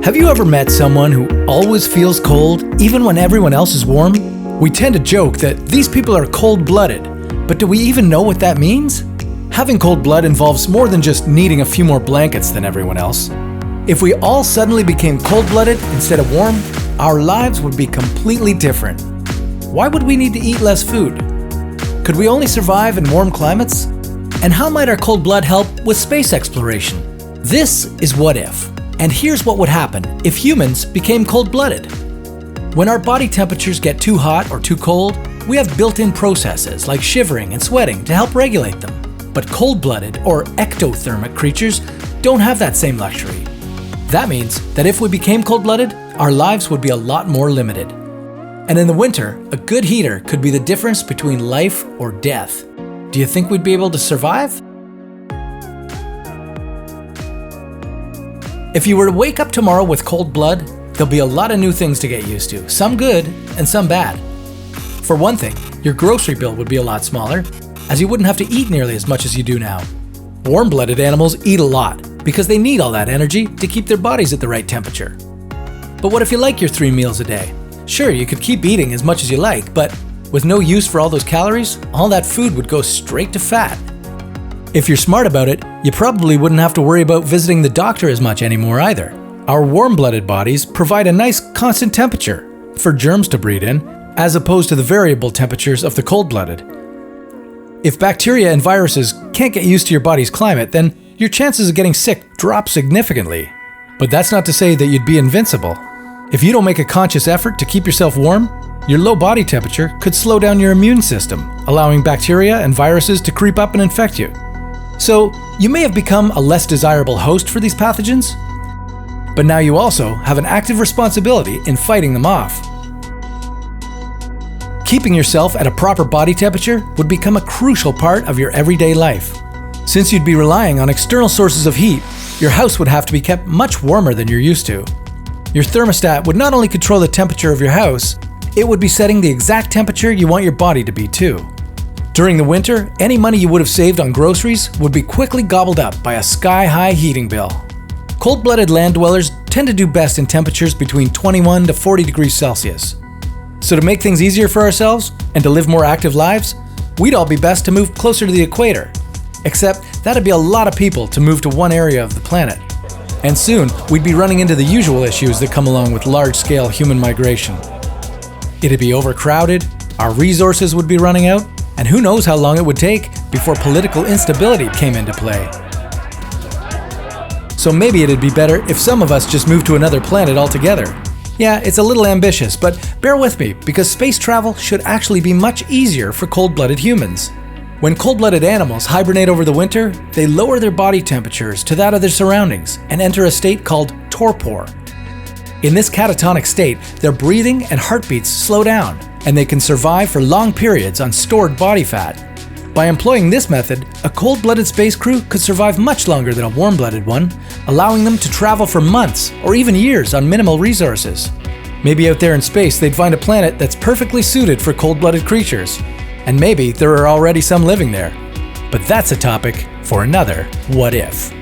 Have you ever met someone who always feels cold, even when everyone else is warm? We tend to joke that these people are cold-blooded, but do we even know what that means? Having cold blood involves more than just needing a few more blankets than everyone else. If we all suddenly became cold-blooded instead of warm, our lives would be completely different. Why would we need to eat less food? Could we only survive in warm climates? And how might our cold blood help with space exploration? This is What If. And here's what would happen if humans became cold-blooded. When our body temperatures get too hot or too cold, we have built-in processes like shivering and sweating to help regulate them. But cold-blooded or ectothermic creatures don't have that same luxury. That means that if we became cold-blooded, our lives would be a lot more limited. And in the winter, a good heater could be the difference between life or death. Do you think we'd be able to survive? If you were to wake up tomorrow with cold blood, there'll be a lot of new things to get used to, some good and some bad. For one thing, your grocery bill would be a lot smaller, as you wouldn't have to eat nearly as much as you do now. Warm-blooded animals eat a lot because they need all that energy to keep their bodies at the right temperature. But what if you like your 3 meals a day? Sure, you could keep eating as much as you like, but with no use for all those calories, all that food would go straight to fat. If you're smart about it, you probably wouldn't have to worry about visiting the doctor as much anymore either. Our warm-blooded bodies provide a nice constant temperature for germs to breed in, as opposed to the variable temperatures of the cold-blooded. If bacteria and viruses can't get used to your body's climate, then your chances of getting sick drop significantly. But that's not to say that you'd be invincible. If you don't make a conscious effort to keep yourself warm, your low body temperature could slow down your immune system, allowing bacteria and viruses to creep up and infect you. So, you may have become a less desirable host for these pathogens, but now you also have an active responsibility in fighting them off. Keeping yourself at a proper body temperature would become a crucial part of your everyday life. Since you'd be relying on external sources of heat, your house would have to be kept much warmer than you're used to. Your thermostat would not only control the temperature of your house, it would be setting the exact temperature you want your body to be too. During the winter, any money you would have saved on groceries would be quickly gobbled up by a sky-high heating bill. Cold-blooded land dwellers tend to do best in temperatures between 21 to 40 degrees Celsius. So to make things easier for ourselves and to live more active lives, we'd all be best to move closer to the equator. Except that'd be a lot of people to move to one area of the planet. And soon, we'd be running into the usual issues that come along with large-scale human migration. It'd be overcrowded, our resources would be running out, and who knows how long it would take before political instability came into play. So maybe it'd be better if some of us just moved to another planet altogether. Yeah, it's a little ambitious, but bear with me because space travel should actually be much easier for cold-blooded humans. When cold-blooded animals hibernate over the winter, they lower their body temperatures to that of their surroundings and enter a state called torpor. In this catatonic state, their breathing and heartbeats slow down, and they can survive for long periods on stored body fat. By employing this method, a cold-blooded space crew could survive much longer than a warm-blooded one, allowing them to travel for months or even years on minimal resources. Maybe out there in space they'd find a planet that's perfectly suited for cold-blooded creatures. And maybe there are already some living there. But that's a topic for another What If.